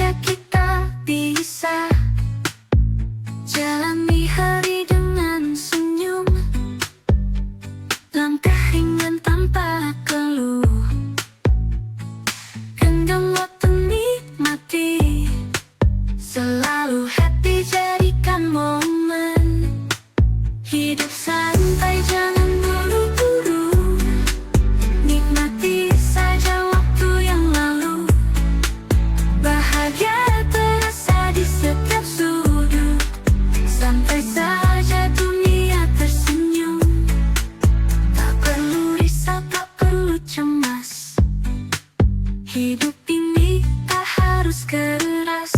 saja kita bisa jalani hari dengan senyum, langkah ringan tanpa keluh, genggam waktu nikmati, selalu happy jadikan momen. Hidup santai jangan buru-buru, nikmati saja waktu yang lalu, bahagia terasa di setiap sudut, santai saja dunia tersenyum, tak perlu risau, tak perlu cemas. Hidup ini tak harus keras,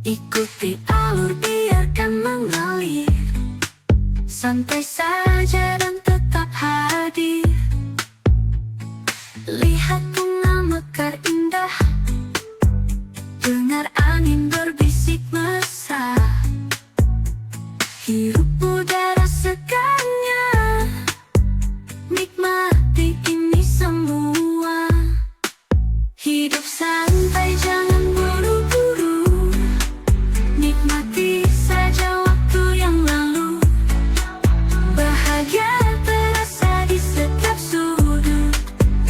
ikuti alur biarkan mengalir, santai saja dan tetap hadir. Lihat bunga mekar indah, dengar angin berbisik mesra, hirup udara segarnya, nikmati ini semua. Hidup santai jangan buru-buru, nikmati saja waktu yang lalu, bahagia terasa di setiap sudut,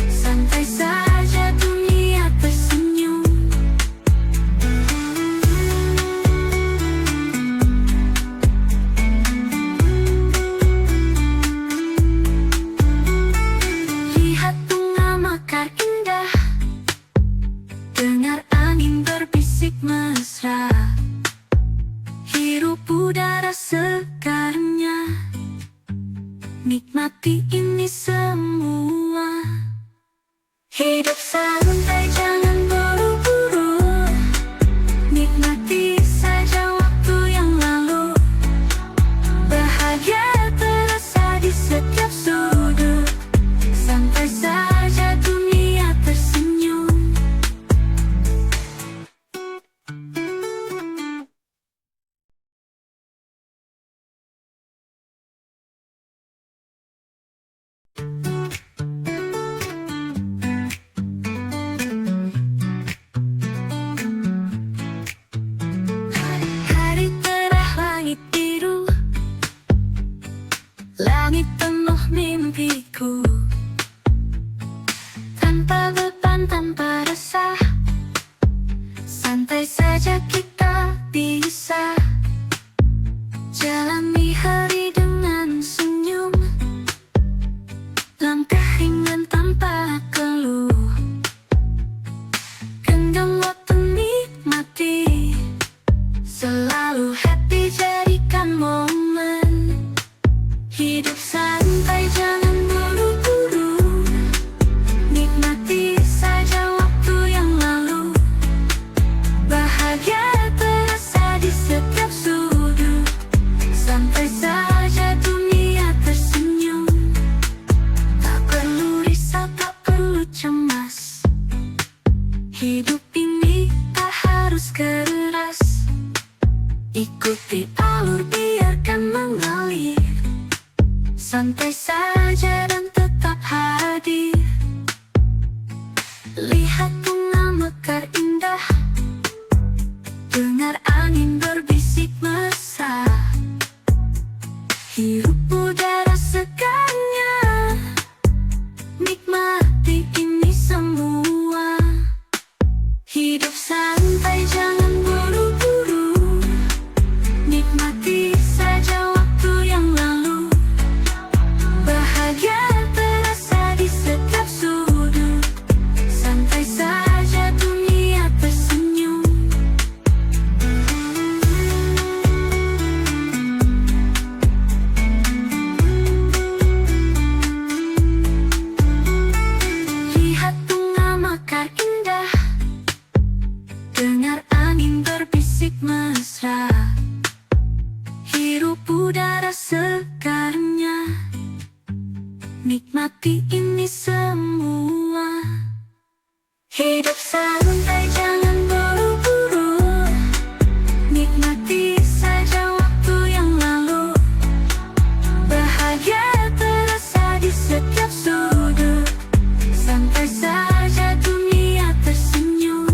santai saja dunia tersenyum. Lihat bunga mekar indah, dengar angin berbisik mesra, hirup udara segarnya, nikmati ini semua. Hidup santai jangan buru-buru, nikmati saja waktu yang lalu, bahagia terasa di setiap sudut, santai saja dunia tersenyum. Hari cerah, langit biru, langit penuh mimpiku, tanpa beban, tanpa resah, santai saja kita bisa jalani hari dengan senyum, langkah ringan tanpa keluh, genggam waktu nikmati, selalu happy jadikan momen. Hidup santai jangan buru-buru, nikmati saja waktu yang lalu, bahagia terasa di setiap sudut, santai saja dunia tersenyum, tak perlu risau, tak perlu cemas. Hidup ini tak harus keras, ikuti alur biarkan mengalir, santai saja dan tetap hadir. Lihat bunga mekar indah, dengar angin berbisik mesra, hirup udara segarnya, nikmati ini semua. Hidup santai jangan buru-buru, nikmati saja waktu yang lalu, bahagia terasa di setiap sudut, santai saja dunia tersenyum. Lihat bunga mekar indah, dengar angin berbisik mesra, hirup udara segarnya, nikmati ini semua. Hidup santai jangan buru-buru, nikmati saja waktu yang lalu, bahagia terasa di setiap sudut, santai saja dunia tersenyum.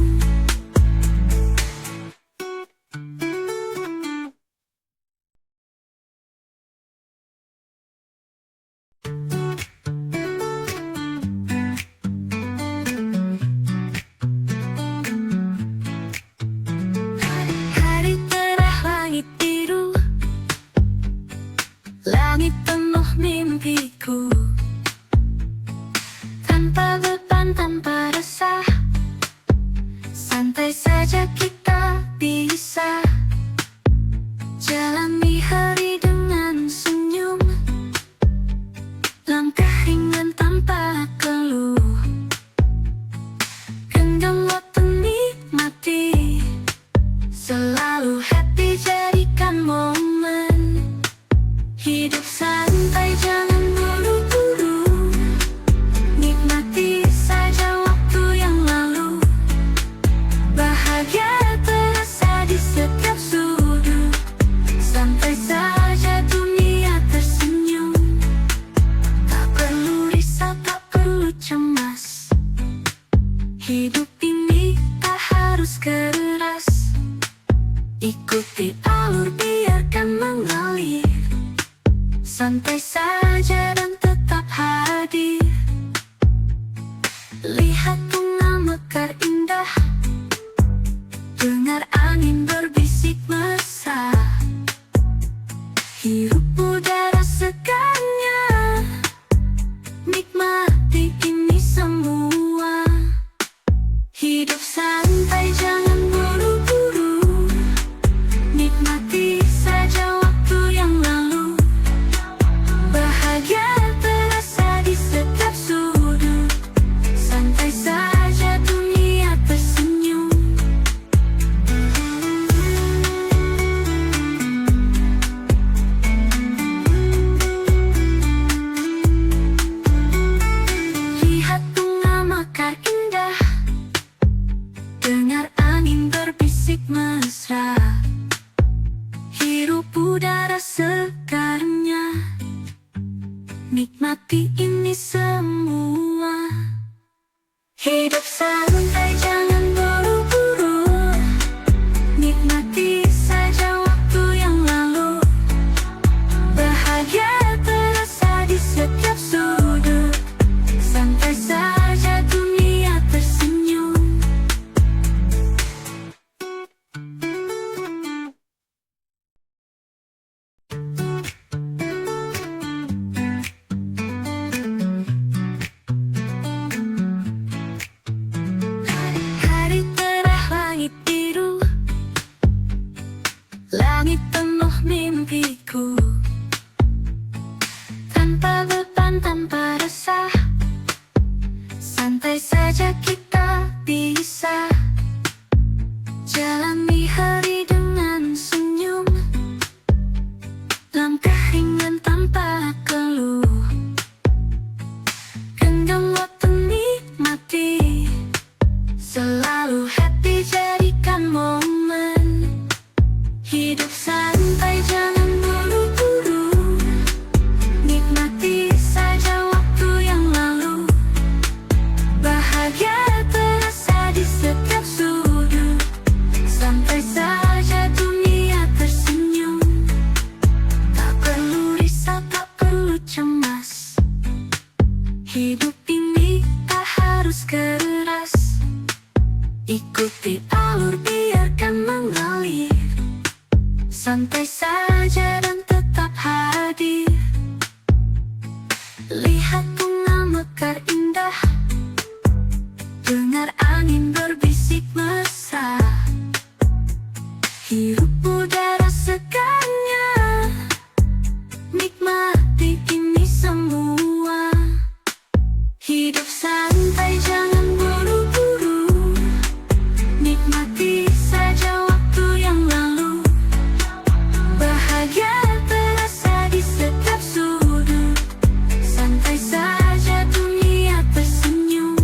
Nikmati ini semua. Hidup santai, jangan buru-buru. Nikmati saja waktu yang lalu. Bahagia terasa di setiap sudut. Santai saja dunia tersenyum. Hari cerah, langit biru, langit penuh mimpiku. Tanpa beban, tanpa resah, santai saja kita bisa jalani hari dengan senyum. Langkah ringan tanpa keluh, genggam waktu nikmati. Selalu happy, jadikan momen. Hidup santai, jangan buru-buru. Nikmati saja waktu yang lalu. Bahagia terasa di setiap sudut. Santai saja dunia tersenyum. Tak perlu risau, tak perlu cemas. Hidup ini tak harus keras. Ikuti alur, biarkan mengalir. Santai saja dan tetap hadir. Lihat bunga mekar indah, dengar angin berbisik mesra. Hirup udara segarnya, nikmati ini semua. Hidup santai, jangan buru-buru. Nikmati saja waktu yang lalu. Bahagia terasa di setiap sudut. Santai saja dunia tersenyum.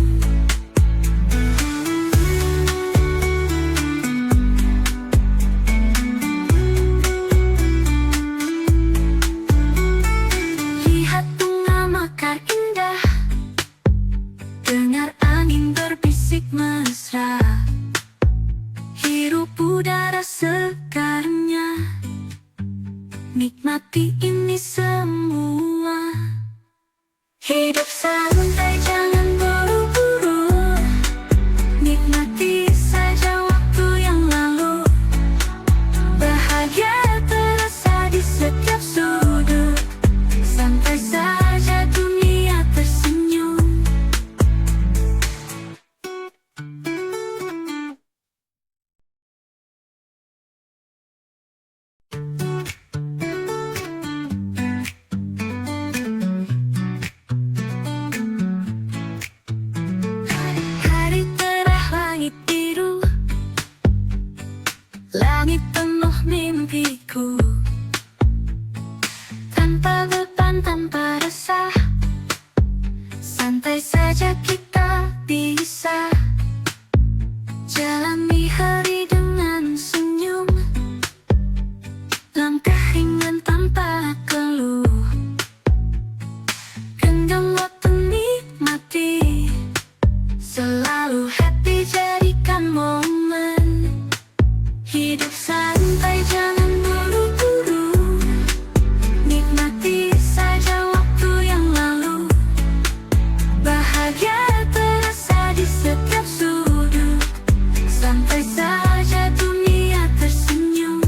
Lihat bunga mekar indah, dengar angin berbisik mesra. Hirup udara segarnya, nikmati ini semua. Hidup santai, jangan buru-buru. Nikmati saja waktu yang lalu. Bahagia terasa di setiap sudut. Santai saja dunia tersenyum. Hari cerah, langit biru, langit penuh mimpiku. Tanpa beban, tanpa resah, santai saja kita bisa jalani hari dengan senyum. Langkah ringan tanpa keluh, genggam waktu nikmati. Selalu happy, jadikan momen. Hidup santai, jangan buru-buru. Nikmati saja waktu yang lalu. Bahagia terasa di setiap sudut. Santai saja dunia tersenyum.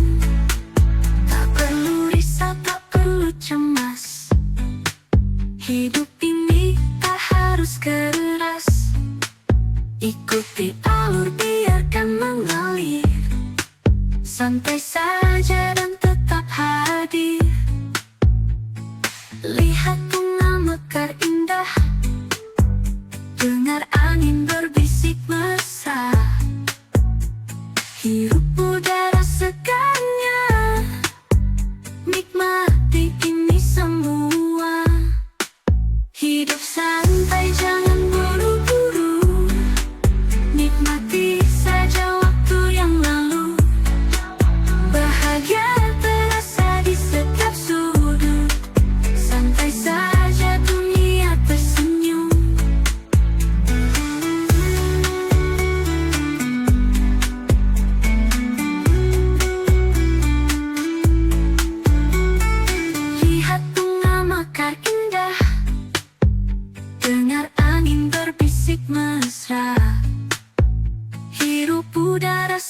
Tak perlu risau, tak perlu cemas. Hidup ini tak harus keras. Ikuti alur, biarkan mengalir. Santai saja dan tetap hadir. Lihat bunga mekar indah, dengar angin berbisik mesra. Hirup udara segarnya, nikmati ini semua. Hidup santai, jangan buru-buru. Nikmati saja waktu yang lalu. Bahagia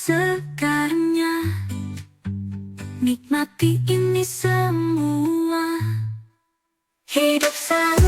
segarnya. Nikmati ini semua. Hidup santai